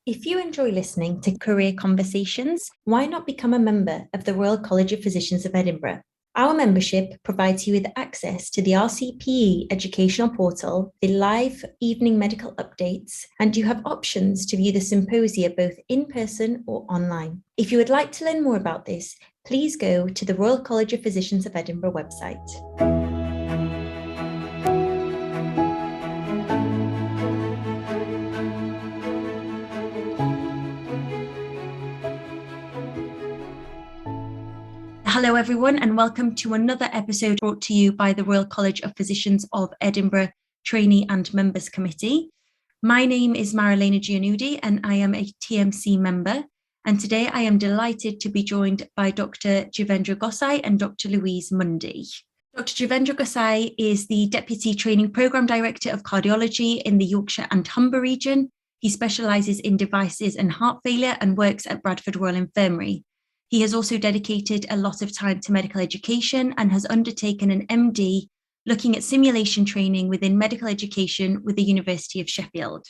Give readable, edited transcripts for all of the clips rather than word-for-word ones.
If you enjoy listening to career conversations, why not become a member of the Royal College of Physicians of Edinburgh? Our membership provides you with access to the RCPE educational portal, the live evening medical updates, and you have options to view the symposia both in person or online. If you would like to learn more about this, please go to the Royal College of Physicians of Edinburgh website. Hello everyone and welcome to another episode brought to you by the Royal College of Physicians of Edinburgh Trainee and Members Committee. My name is Marilena Giannoudi and I am a T&MC member, and today I am delighted to be joined by Dr. Jivendra Gosai and Dr. Louise Mundy. Dr. Jivendra Gosai is the Deputy Training Programme Director of Cardiology in the Yorkshire and Humber region. He specialises in devices and heart failure and works at Bradford Royal Infirmary. He has also dedicated a lot of time to medical education and has undertaken an MD looking at simulation training within medical education with the University of Sheffield.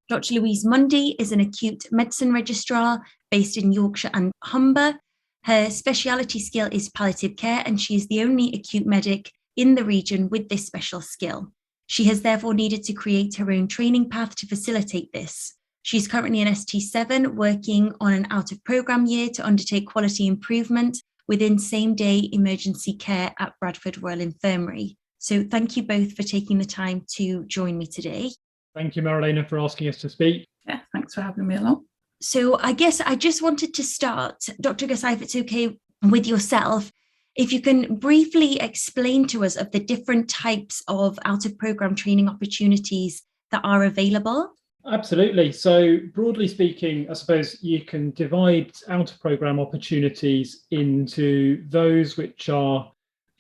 Dr. Louise Mundy is an acute medicine registrar based in Yorkshire and Humber. Her speciality skill is palliative care, and she is the only acute medic in the region with this special skill. She has therefore needed to create her own training path to facilitate this. She's currently an ST7 working on an out-of-programme year to undertake quality improvement within same-day emergency care at Bradford Royal Infirmary. So thank you both for taking the time to join me today. Thank you, Marilena, for asking us to speak. Yeah, thanks for having me along. So I guess I just wanted to start, Dr. Gosai, if it's okay with yourself, if you can briefly explain to us of the different types of out-of-programme training opportunities that are available. Absolutely. So broadly speaking, I suppose you can divide out-of-programme opportunities into those which are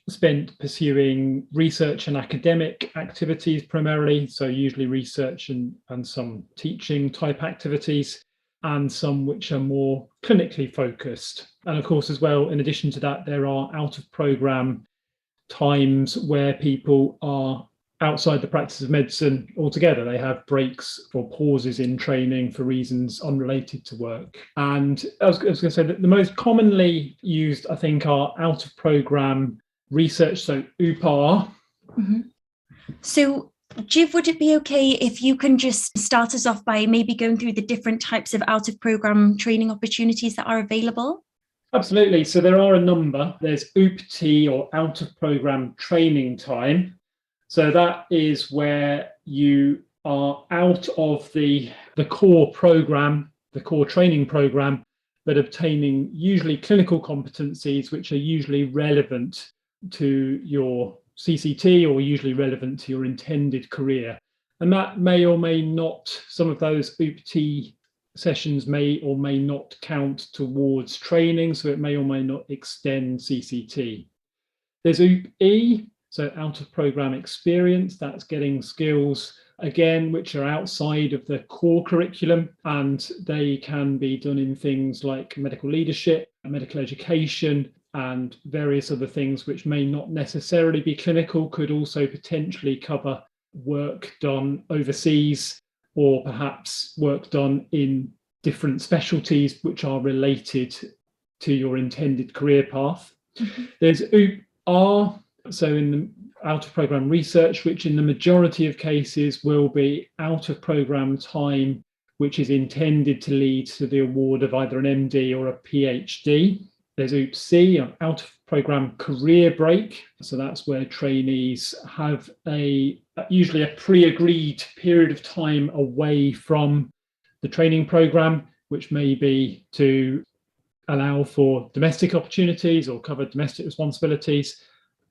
spent pursuing research and academic activities primarily, so usually research and some teaching type activities, and some which are more clinically focused. And of course, as well, in addition to that, there are out-of-programme times where people are outside the practice of medicine altogether. They have breaks or pauses in training for reasons unrelated to work. And I was going to say that the most commonly used, I think, are out-of-programme research, so UPAR. Mm-hmm. So, Jiv, would it be okay if you can just start us off by maybe going through the different types of out-of-programme training opportunities that are available? Absolutely. So there are a number. There's OOP-T, or out-of-programme training time. So that is where you are out of the core programme, the core training programme, but obtaining usually clinical competencies which are usually relevant to your CCT or usually relevant to your intended career. And that may or may not, some of those OOP-T sessions may or may not count towards training, so it may or may not extend CCT. There's OOP-E, so out-of-programme experience. That's getting skills, again, which are outside of the core curriculum, and they can be done in things like medical leadership, medical education, and various other things which may not necessarily be clinical, could also potentially cover work done overseas or perhaps work done in different specialties which are related to your intended career path. Mm-hmm. There's OOP-R, so in the out-of-programme research, which in the majority of cases will be out-of-programme time, which is intended to lead to the award of either an MD or a PhD. There's OOP-C, an out-of-programme career break. So that's where trainees have usually a pre-agreed period of time away from the training programme, which may be to allow for domestic opportunities or cover domestic responsibilities,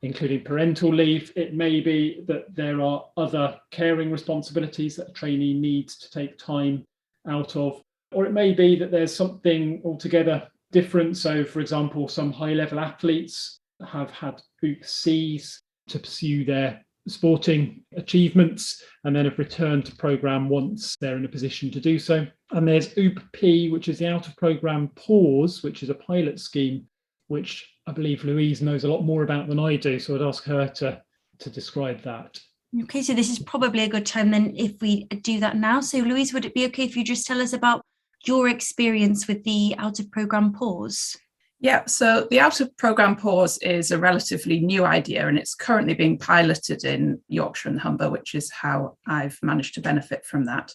including parental leave. It may be that there are other caring responsibilities that a trainee needs to take time out of, or it may be that there's something altogether different. So, for example, some high-level athletes have had OOP-Cs to pursue their sporting achievements and then have returned to programme once they're in a position to do so. And there's OOP-P, which is the out-of-programme pause, which is a pilot scheme, which I believe Louise knows a lot more about than I do, so I'd ask her to describe that. Okay, so this is probably a good time then if we do that now. So Louise, would it be okay if you just tell us about your experience with the out of programme pause? Yeah, so the out of programme pause is a relatively new idea and it's currently being piloted in Yorkshire and Humber, which is how I've managed to benefit from that.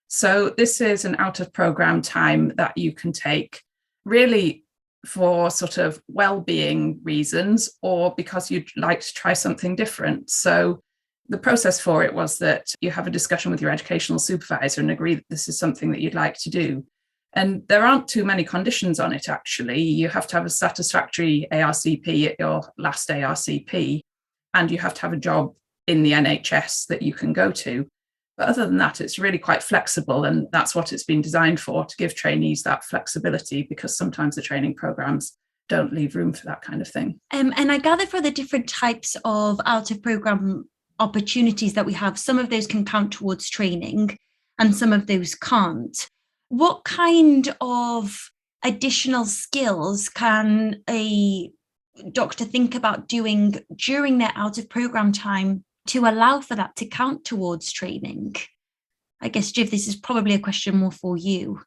So this is an out of programme time that you can take really for sort of well-being reasons or because you'd like to try something different. So the process for it was that you have a discussion with your educational supervisor and agree that this is something that you'd like to do. And there aren't too many conditions on it, actually. You have to have a satisfactory ARCP at your last ARCP, and you have to have a job in the NHS that you can go to. But other than that, it's really quite flexible, and that's what it's been designed for, to give trainees that flexibility, because sometimes the training programmes don't leave room for that kind of thing. And I gather for the different types of out-of-programme opportunities that we have, some of those can count towards training and some of those can't. What kind of additional skills can a doctor think about doing during their out-of-programme time to allow for that to count towards training? I guess, Jiv, this is probably a question more for you.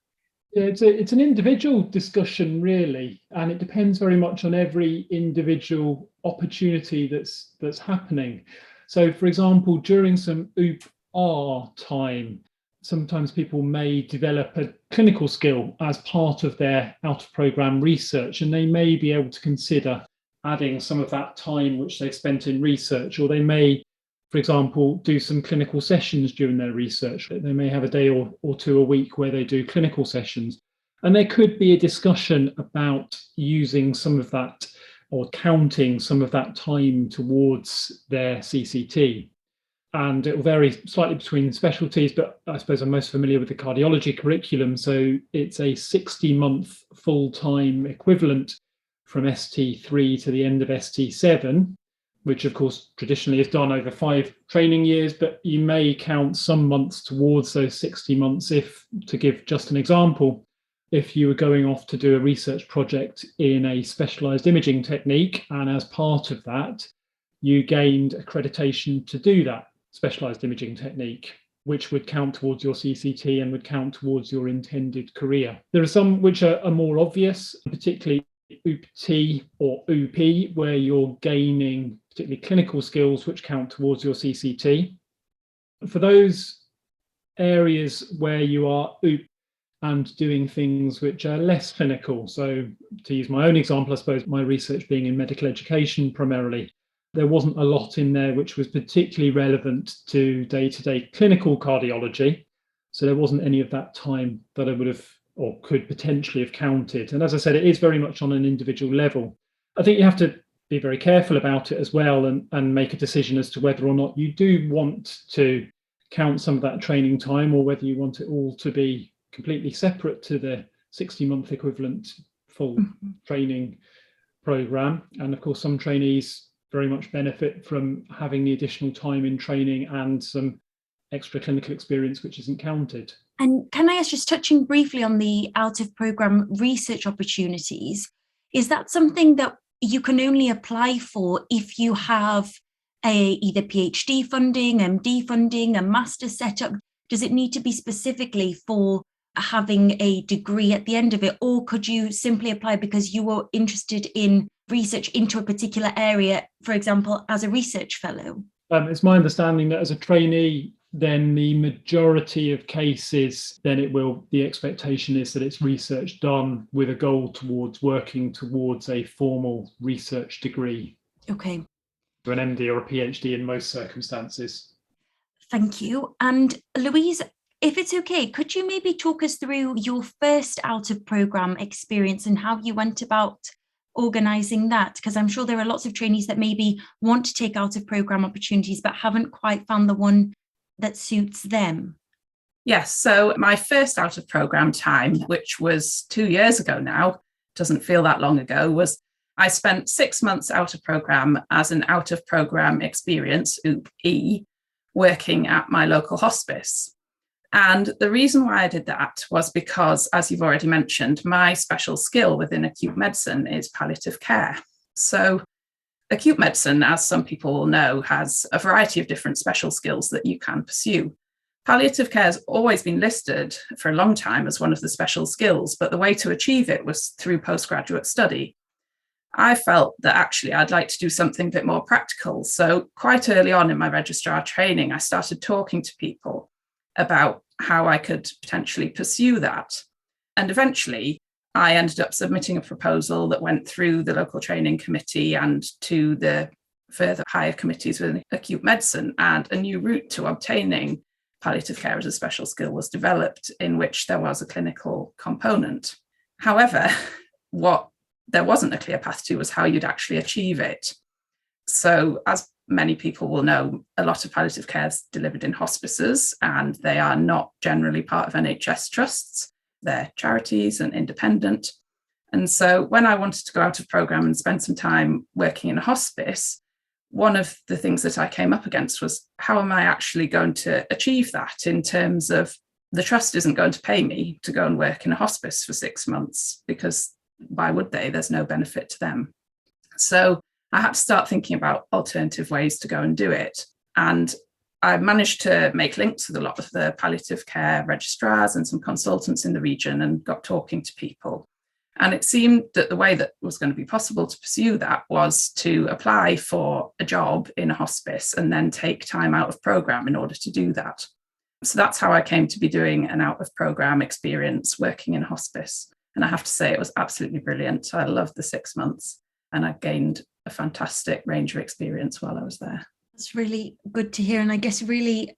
Yeah, it's an individual discussion, really, and it depends very much on every individual opportunity that's happening. So, for example, during some OOP-R time, sometimes people may develop a clinical skill as part of their out-of-programme research, and they may be able to consider adding some of that time which they've spent in research, or they may, for example, do some clinical sessions during their research. They may have a day or two a week where they do clinical sessions. And there could be a discussion about using some of that or counting some of that time towards their CCT. And it will vary slightly between specialties, but I suppose I'm most familiar with the cardiology curriculum. So it's a 60-month full-time equivalent from ST3 to the end of ST7, which of course traditionally is done over 5 training years, but you may count some months towards those 60 months if, to give just an example, if you were going off to do a research project in a specialised imaging technique, and as part of that, you gained accreditation to do that specialised imaging technique, which would count towards your CCT and would count towards your intended career. There are some which are more obvious, particularly OOP-T or OOP, where you're gaining particularly clinical skills which count towards your CCT. For those areas where you are OOP and doing things which are less clinical, so to use my own example, I suppose my research being in medical education primarily, there wasn't a lot in there which was particularly relevant to day-to-day clinical cardiology. So there wasn't any of that time that I would have or could potentially have counted. And as I said, it is very much on an individual level. I think you have to be very careful about it as well and make a decision as to whether or not you do want to count some of that training time or whether you want it all to be completely separate to the 60-month equivalent full training programme. And of course, some trainees very much benefit from having the additional time in training and some extra clinical experience which isn't counted. And can I ask, just touching briefly on the out-of-programme research opportunities, is that something that you can only apply for if you have either PhD funding, MD funding, a master's setup? Does it need to be specifically for having a degree at the end of it, or could you simply apply because you were interested in research into a particular area, for example, as a research fellow? It's my understanding that as a trainee, then the majority of cases, the expectation is that it's research done with a goal towards working towards a formal research degree. Okay. To an MD or a PhD in most circumstances. Thank you. And Louise, if it's okay, could you maybe talk us through your first out-of-programme experience and how you went about organising that? Because I'm sure there are lots of trainees that maybe want to take out-of-programme opportunities but haven't quite found the one that suits them. Yes, so my first out-of-programme time, which was 2 years ago now, doesn't feel that long ago, was I spent 6 months out-of-programme as an out-of-programme experience, OOP-E, working at my local hospice. And the reason why I did that was because, as you've already mentioned, my special skill within acute medicine is palliative care. So Acute medicine, as some people will know, has a variety of different special skills that you can pursue. Palliative care has always been listed for a long time as one of the special skills, but the way to achieve it was through postgraduate study. I felt that actually I'd like to do something a bit more practical. So quite early on in my registrar training, I started talking to people about how I could potentially pursue that. And eventually, I ended up submitting a proposal that went through the local training committee and to the further higher committees within acute medicine, and a new route to obtaining palliative care as a special skill was developed, in which there was a clinical component. However, what there wasn't a clear path to was how you'd actually achieve it. So, as many people will know, a lot of palliative care is delivered in hospices, and they are not generally part of NHS trusts. They're charities and independent. And so when I wanted to go out of programme and spend some time working in a hospice, one of the things that I came up against was, how am I actually going to achieve that, in terms of the trust isn't going to pay me to go and work in a hospice for 6 months, because why would they? There's no benefit to them. So I had to start thinking about alternative ways to go and do it. And I managed to make links with a lot of the palliative care registrars and some consultants in the region, and got talking to people. And it seemed that the way that was going to be possible to pursue that was to apply for a job in a hospice and then take time out of programme in order to do that. So that's how I came to be doing an out of programme experience working in a hospice. And I have to say, it was absolutely brilliant. I loved the 6 months, and I gained a fantastic range of experience while I was there. It's really good to hear, and I guess really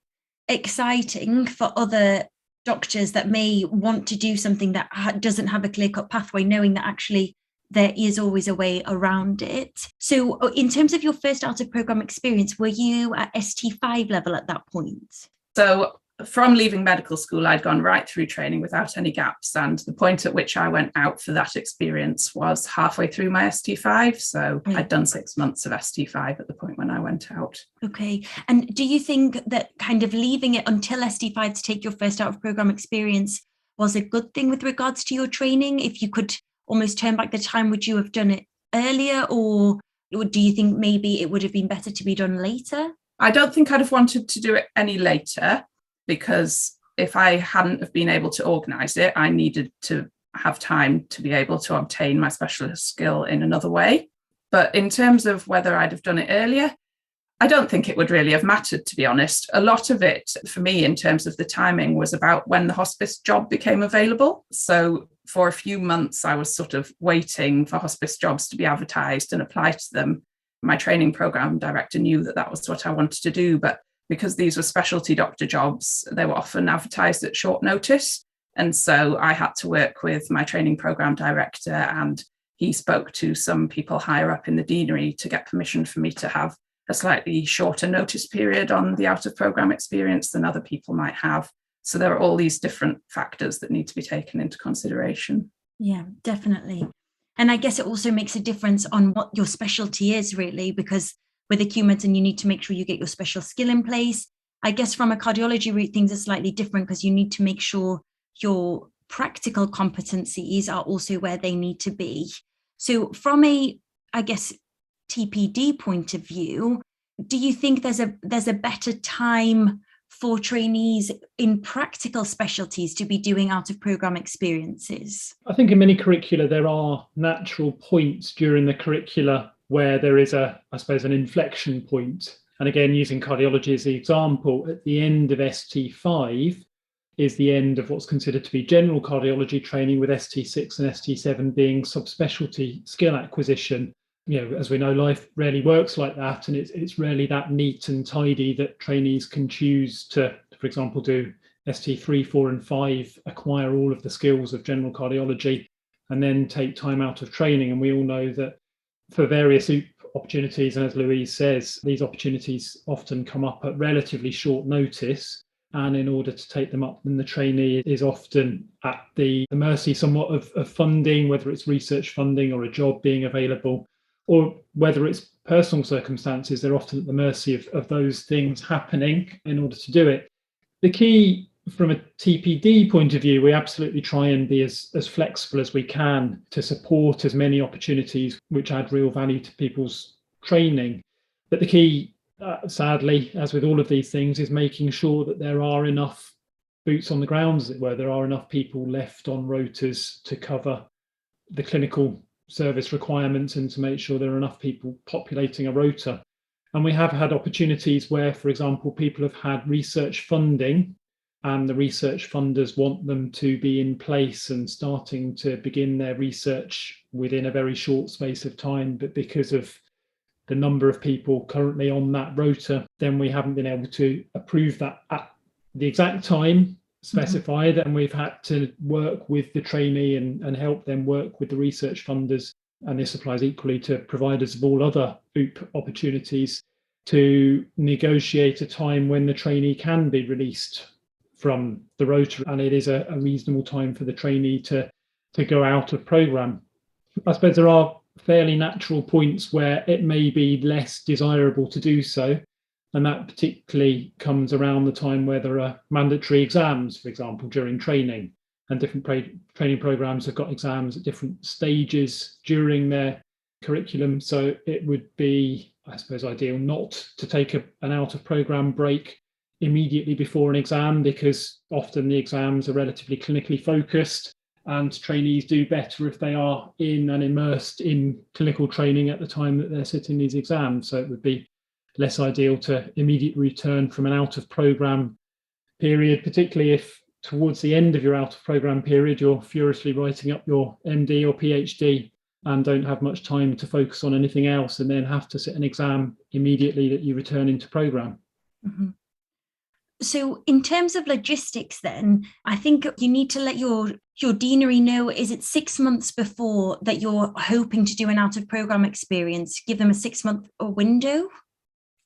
exciting for other doctors that may want to do something that doesn't have a clear-cut pathway, knowing that actually there is always a way around it. So in terms of your first out of programme experience, were you at ST5 level at that point? So from leaving medical school, I'd gone right through training without any gaps. And the point at which I went out for that experience was halfway through my ST5. So I'd done 6 months of ST5 at the point when I went out. Okay. And do you think that kind of leaving it until ST5 to take your first out of programme experience was a good thing with regards to your training? If you could almost turn back the time, would you have done it earlier, or do you think maybe it would have been better to be done later? I don't think I'd have wanted to do it any later, because if I hadn't have been able to organise it, I needed to have time to be able to obtain my specialist skill in another way. But in terms of whether I'd have done it earlier, I don't think it would really have mattered, to be honest. A lot of it for me in terms of the timing was about when the hospice job became available. So for a few months, I was sort of waiting for hospice jobs to be advertised and apply to them. My training programme director knew that that was what I wanted to do, but because these were specialty doctor jobs, they were often advertised at short notice. And so I had to work with my training programme director, and he spoke to some people higher up in the deanery to get permission for me to have a slightly shorter notice period on the out of programme experience than other people might have. So there are all these different factors that need to be taken into consideration. Yeah, definitely. And I guess it also makes a difference on what your specialty is, really, because with acute medicine, you need to make sure you get your special skill in place. I guess from a cardiology route, things are slightly different, because you need to make sure your practical competencies are also where they need to be. So from a, I guess, TPD point of view, do you think there's a better time for trainees in practical specialties to be doing out of programme experiences? I think in many curricula, there are natural points during the curricula where there is an inflection point. And again, using cardiology as the example, at the end of ST5 is the end of what's considered to be general cardiology training, with ST6 and ST7 being subspecialty skill acquisition. As we know, life rarely works like that, and it's rarely that neat and tidy that trainees can choose to, for example, do ST3, 4 and 5, acquire all of the skills of general cardiology, and then take time out of training. And we all know that for various opportunities, and as Louise says, these opportunities often come up at relatively short notice. And in order to take them up, then the trainee is often at the mercy somewhat of funding, whether it's research funding or a job being available, or whether it's personal circumstances. They're often at the mercy of those things happening in order to do it. The key from a TPD point of view, we absolutely try and be as flexible as we can to support as many opportunities which add real value to people's training. But the key, sadly, as with all of these things, is making sure that there are enough boots on the ground, as it were. There are enough people left on rotas to cover the clinical service requirements and to make sure there are enough people populating a rota. And we have had opportunities where, for example, people have had research funding and the research funders want them to be in place and starting to begin their research within a very short space of time. But because of the number of people currently on that rota, then we haven't been able to approve that at the exact time specified, and we've had to work with the trainee and help them work with the research funders. And this applies equally to providers of all other OOP opportunities to negotiate a time when the trainee can be released from the rota, and it is a reasonable time for the trainee to go out of programme. I suppose there are fairly natural points where it may be less desirable to do so, and that particularly comes around the time where there are mandatory exams, for example, during training, and different training programmes have got exams at different stages during their curriculum. So it would be, I suppose, ideal not to take an out of programme break immediately before an exam, because often the exams are relatively clinically focused and trainees do better if they are in and immersed in clinical training at the time that they're sitting these exams. So it would be less ideal to immediately return from an out of programme period, particularly if towards the end of your out of programme period you're furiously writing up your MD or PhD and don't have much time to focus on anything else, and then have to sit an exam immediately that you return into programme. Mm-hmm. So in terms of logistics then, I think you need to let your deanery know, is it 6 months before that you're hoping to do an out of programme experience? Give them a 6-month window?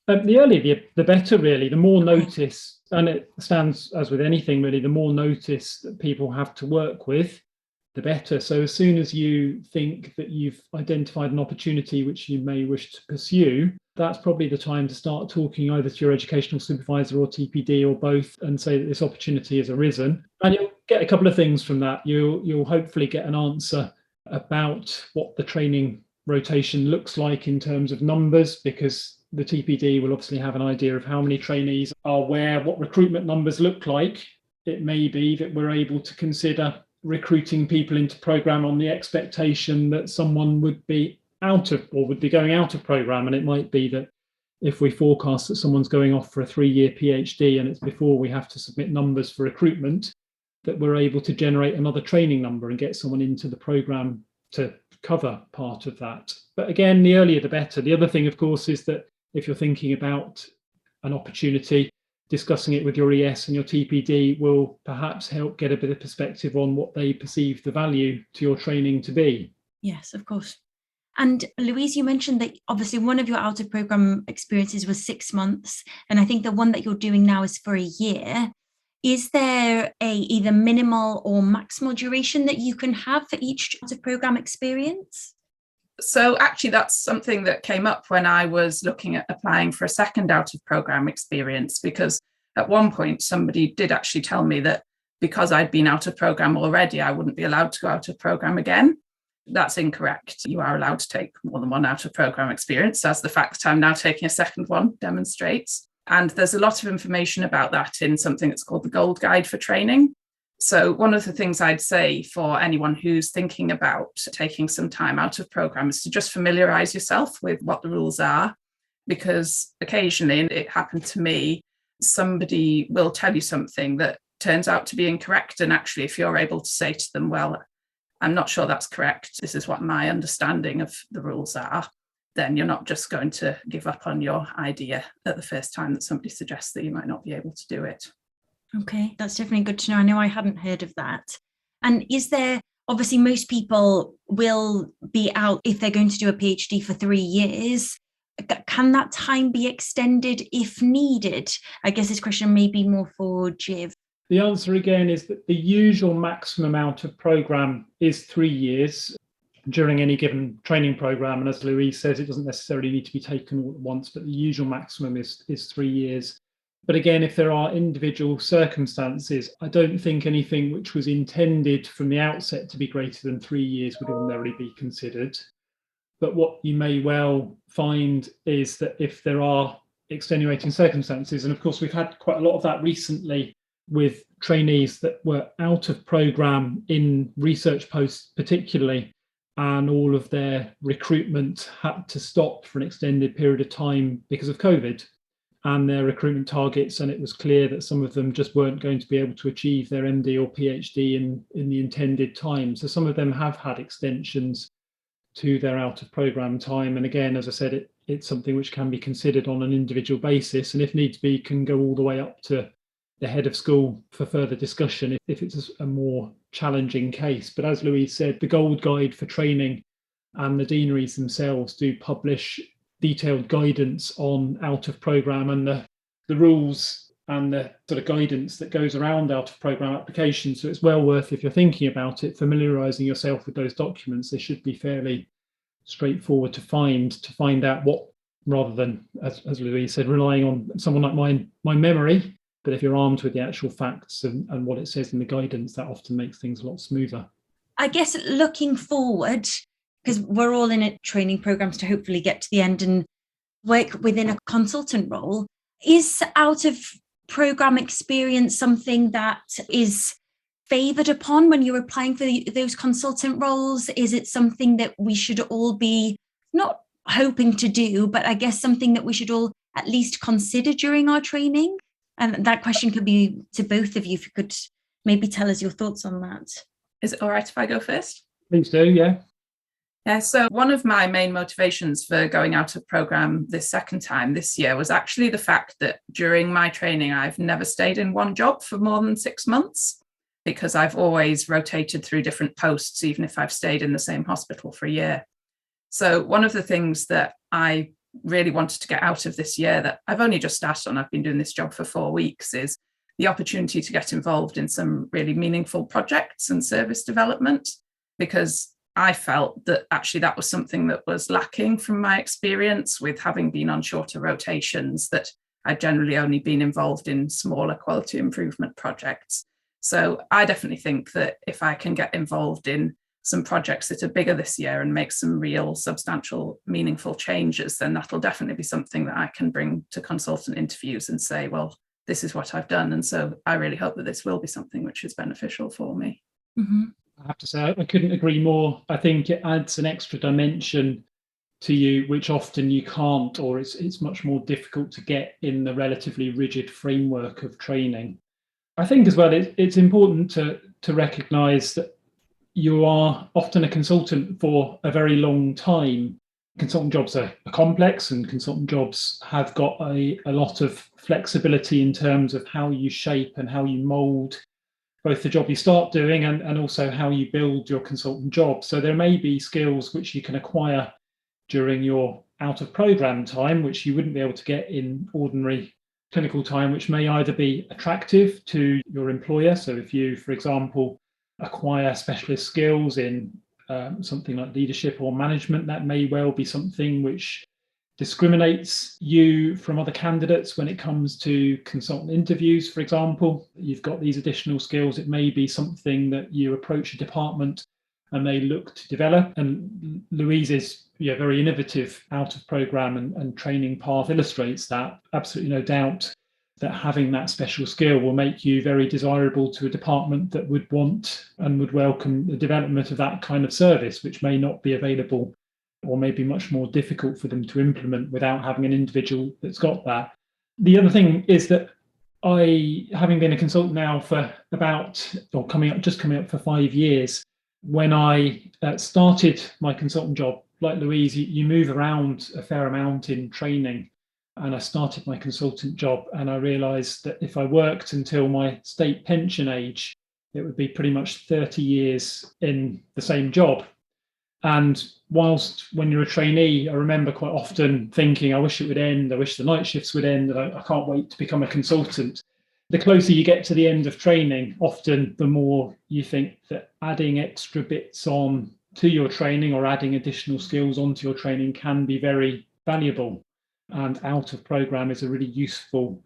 The earlier, the better, really. The more notice, and it stands as with anything, really, the more notice that people have to work with, the better. So as soon as you think that you've identified an opportunity which you may wish to pursue, that's probably the time to start talking either to your educational supervisor or TPD or both, and say that this opportunity has arisen. And you'll get a couple of things from that. You'll hopefully get an answer about what the training rotation looks like in terms of numbers, because the TPD will obviously have an idea of how many trainees are where, what recruitment numbers look like. It may be that we're able to consider recruiting people into programme on the expectation that someone would be out of or would be going out of programme. And it might be that if we forecast that someone's going off for a 3-year PhD and it's before we have to submit numbers for recruitment, that we're able to generate another training number and get someone into the programme to cover part of that. But again, the earlier the better. The other thing, of course, is that if you're thinking about an opportunity, discussing it with your ES and your TPD will perhaps help get a bit of perspective on what they perceive the value to your training to be. Yes, of course. And Louise, you mentioned that obviously one of your out of programme experiences was 6 months, and I think the one that you're doing now is for a year. Is there a either minimal or maximal duration that you can have for each out of programme experience? So actually, that's something that came up when I was looking at applying for a second out of programme experience, because at one point somebody did actually tell me that because I'd been out of programme already, I wouldn't be allowed to go out of programme again. That's incorrect. You are allowed to take more than one out of programme experience, as the fact that I'm now taking a second one demonstrates. And there's a lot of information about that in something that's called the Gold Guide for Training. So one of the things I'd say for anyone who's thinking about taking some time out of programme is to just familiarise yourself with what the rules are, because occasionally, and it happened to me, somebody will tell you something that turns out to be incorrect. And actually, if you're able to say to them, well, I'm not sure that's correct, this is what my understanding of the rules are, then you're not just going to give up on your idea at the first time that somebody suggests that you might not be able to do it. Okay, that's definitely good to know. I know I hadn't heard of that. And is there, obviously most people will be out if they're going to do a PhD for 3 years. Can that time be extended if needed? I guess this question may be more for Jiv. The answer again is that the usual maximum out of programme is 3 years during any given training programme. And as Louise says, it doesn't necessarily need to be taken all at once, but the usual maximum is 3 years. But again, if there are individual circumstances, I don't think anything which was intended from the outset to be greater than 3 years would ordinarily be considered. But what you may well find is that if there are extenuating circumstances, and of course we've had quite a lot of that recently with trainees that were out of programme in research posts particularly, and all of their recruitment had to stop for an extended period of time because of COVID and their recruitment targets, and it was clear that some of them just weren't going to be able to achieve their MD or PhD in the intended time. So some of them have had extensions to their out of programme time. And again, as I said, it's something which can be considered on an individual basis, and if needs be, can go all the way up to the head of school for further discussion if it's a more challenging case. But as Louise said, the Gold Guide for Training and the deaneries themselves do publish detailed guidance on out of programme and the rules and the sort of guidance that goes around out of programme applications. So it's well worth, if you're thinking about it, familiarising yourself with those documents. They should be fairly straightforward to find out what, rather than, as Louise said, relying on someone like my memory. But if you're armed with the actual facts and what it says in the guidance, that often makes things a lot smoother. I guess looking forward, because we're all in training programs to hopefully get to the end and work within a consultant role, is out of program experience something that is favoured upon when you're applying for those consultant roles? Is it something that we should all be not hoping to do, but I guess something that we should all at least consider during our training? And that question could be to both of you, if you could maybe tell us your thoughts on that. Is it all right if I go first? Please do, yeah. Yeah, so one of my main motivations for going out of programme this second time this year was actually the fact that during my training, I've never stayed in one job for more than 6 months, because I've always rotated through different posts, even if I've stayed in the same hospital for a year. So one of the things that I really wanted to get out of this year, that I've only just started on, I've been doing this job for 4 weeks, is the opportunity to get involved in some really meaningful projects and service development, because I felt that actually that was something that was lacking from my experience with having been on shorter rotations, that I've generally only been involved in smaller quality improvement projects. So I definitely think that if I can get involved in some projects that are bigger this year and make some real substantial, meaningful changes, then that'll definitely be something that I can bring to consultant interviews and say, well, this is what I've done. And so I really hope that this will be something which is beneficial for me. Mm-hmm. I have to say, I couldn't agree more. I think it adds an extra dimension to you, which often you can't, or it's much more difficult to get in the relatively rigid framework of training. I think as well, it's important to recognise that you are often a consultant for a very long time. Consultant jobs are complex, and consultant jobs have got a lot of flexibility in terms of how you shape and how you mould both the job you start doing and also how you build your consultant job. So there may be skills which you can acquire during your out of programme time, which you wouldn't be able to get in ordinary clinical time, which may either be attractive to your employer. So if you, for example, acquire specialist skills in something like leadership or management, that may well be something which discriminates you from other candidates when it comes to consultant interviews, for example. You've got these additional skills. It may be something that you approach a department and they look to develop. And Louise's very innovative out of programme and training path illustrates that. Absolutely no doubt that having that special skill will make you very desirable to a department that would want and would welcome the development of that kind of service, which may not be available or may be much more difficult for them to implement without having an individual that's got that. The other thing is that I, having been a consultant now for coming up for 5 years, when I started my consultant job, like Louise, you move around a fair amount in training. And I started my consultant job and I realised that if I worked until my state pension age, it would be pretty much 30 years in the same job. And whilst when you're a trainee, I remember quite often thinking, I wish it would end, I wish the night shifts would end, and I can't wait to become a consultant. The closer you get to the end of training, often the more you think that adding extra bits on to your training or adding additional skills onto your training can be very valuable. And out of programme is a really useful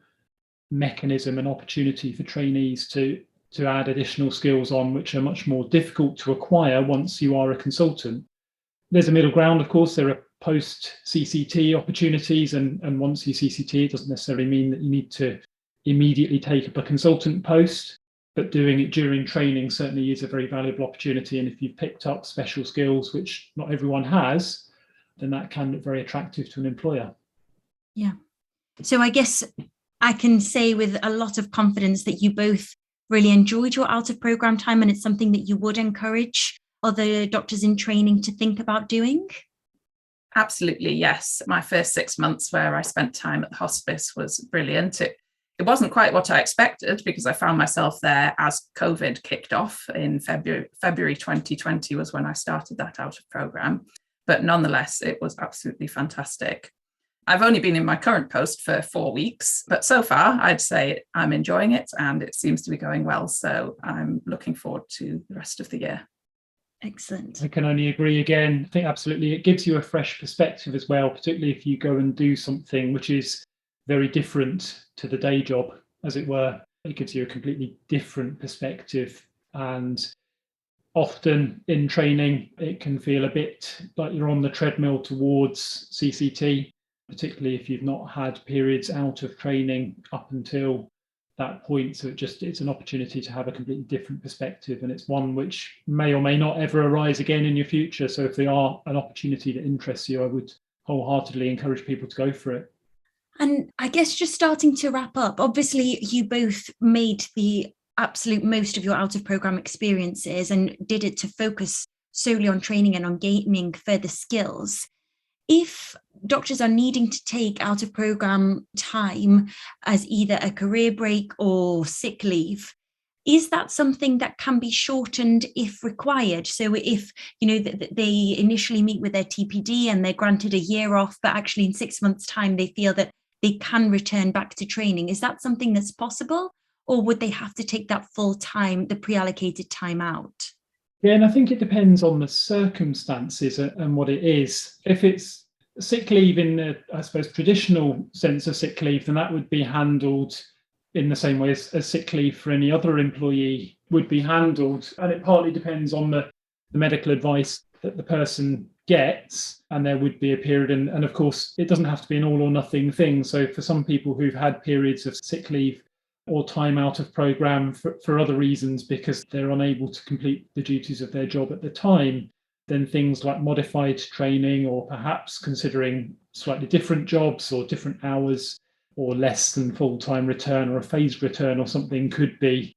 mechanism and opportunity for trainees to add additional skills on, which are much more difficult to acquire once you are a consultant. There's a middle ground, of course. There are post-CCT opportunities, and once you CCT, it doesn't necessarily mean that you need to immediately take up a consultant post, but doing it during training certainly is a very valuable opportunity. And if you've picked up special skills, which not everyone has, then that can look very attractive to an employer. Yeah. So I guess I can say with a lot of confidence that you both really enjoyed your out of program time, and it's something that you would encourage other doctors in training to think about doing? Absolutely, yes. My first 6 months where I spent time at the hospice was brilliant. It wasn't quite what I expected, because I found myself there as COVID kicked off in February 2020 was when I started that out of program. But nonetheless, it was absolutely fantastic. I've only been in my current post for 4 weeks, but so far I'd say I'm enjoying it and it seems to be going well. So I'm looking forward to the rest of the year. Excellent. I can only agree again. I think absolutely it gives you a fresh perspective as well, particularly if you go and do something which is very different to the day job, as it were. It gives you a completely different perspective. And often in training, it can feel a bit like you're on the treadmill towards CCT, particularly if you've not had periods out of training up until that point. So it's an opportunity to have a completely different perspective, and it's one which may or may not ever arise again in your future. So if they are an opportunity that interests you, I would wholeheartedly encourage people to go for it. And I guess just starting to wrap up, obviously you both made the absolute most of your out of program experiences and did it to focus solely on training and on gaining further skills. If doctors are needing to take out of program time as either a career break or sick leave, is that something that can be shortened if required? So if, they initially meet with their TPD and they're granted a year off, but actually in 6 months' time, they feel that they can return back to training. Is that something that's possible? Or would they have to take that full time, the pre-allocated time out? Yeah, and I think it depends on the circumstances and what it is. If it's sick leave in the, I suppose, traditional sense of sick leave, then that would be handled in the same way as sick leave for any other employee would be handled. And it partly depends on the medical advice that the person gets, and there would be a period. And of course, it doesn't have to be an all or nothing thing. So for some people who've had periods of sick leave or time out of program for other reasons because they're unable to complete the duties of their job at the time, then things like modified training or perhaps considering slightly different jobs or different hours or less than full-time return or a phased return or something could be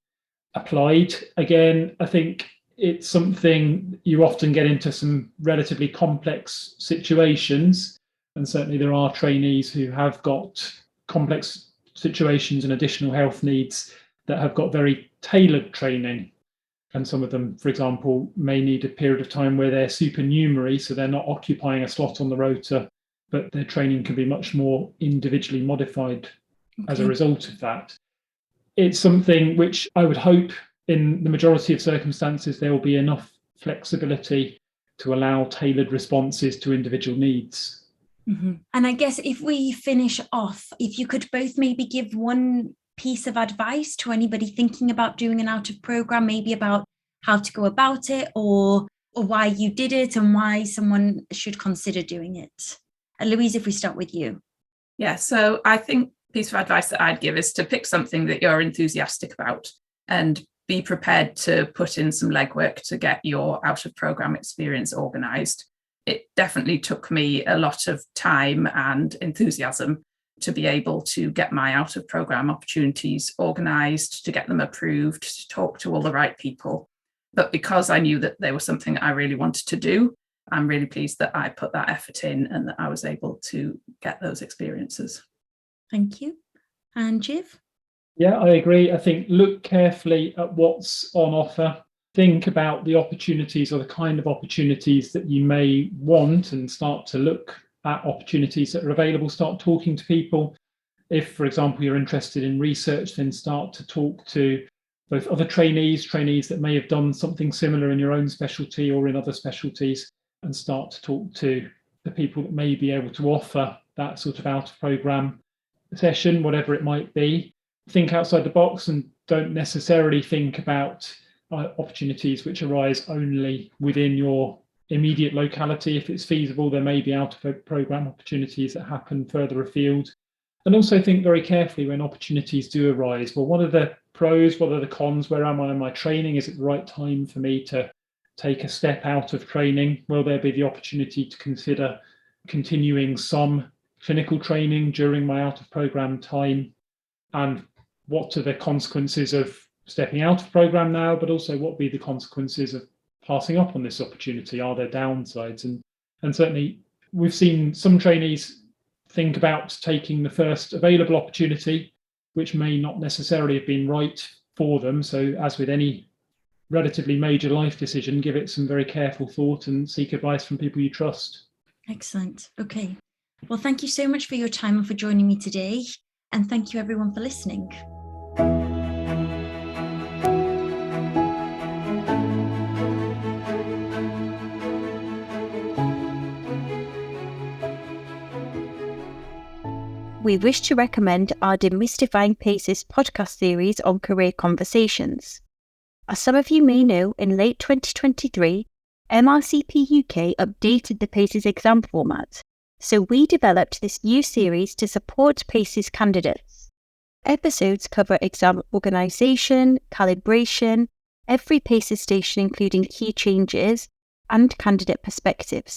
applied. Again, I think it's something you often get into some relatively complex situations, and certainly there are trainees who have got complex situations and additional health needs that have got very tailored training. And some of them, for example, may need a period of time where they're supernumerary, so they're not occupying a slot on the rota, but their training can be much more individually modified as a result of that. It's something which I would hope in the majority of circumstances there will be enough flexibility to allow tailored responses to individual needs. Mm-hmm. And I guess if we finish off, if you could both maybe give one piece of advice to anybody thinking about doing an out of program, maybe about how to go about it or why you did it and why someone should consider doing it. Louise, if we start with you. Yeah, so I think piece of advice that I'd give is to pick something that you're enthusiastic about and be prepared to put in some legwork to get your out of program experience organised. It definitely took me a lot of time and enthusiasm to be able to get my out of program opportunities organised, to get them approved, to talk to all the right people. But because I knew that they were something I really wanted to do, I'm really pleased that I put that effort in and that I was able to get those experiences. Thank you. And Jiv? Yeah, I agree. I think look carefully at what's on offer. Think about the opportunities or the kind of opportunities that you may want and start to look at opportunities that are available. Start talking to people. If, for example, you're interested in research, then start to talk to both other trainees that may have done something similar in your own specialty or in other specialties, and start to talk to the people that may be able to offer that sort of out of program session, whatever it might be. Think outside the box and don't necessarily think about opportunities which arise only within your immediate locality. If it's feasible, there may be out-of-programme opportunities that happen further afield. And also think very carefully when opportunities do arise. Well, what are the pros? What are the cons? Where am I in my training? Is it the right time for me to take a step out of training? Will there be the opportunity to consider continuing some clinical training during my out-of-programme time? And what are the consequences of stepping out of programme now, but also what will be the consequences of passing up on this opportunity? Are there downsides? And certainly we've seen some trainees think about taking the first available opportunity, which may not necessarily have been right for them. So as with any relatively major life decision, give it some very careful thought and seek advice from people you trust. Excellent. Okay. Well, thank you so much for your time and for joining me today. And thank you everyone for listening. We wish to recommend our Demystifying PACES podcast series on career conversations. As some of you may know, in late 2023, MRCP UK updated the PACES exam format, so we developed this new series to support PACES candidates. Episodes cover exam organisation, calibration, every PACES station including key changes, and candidate perspectives.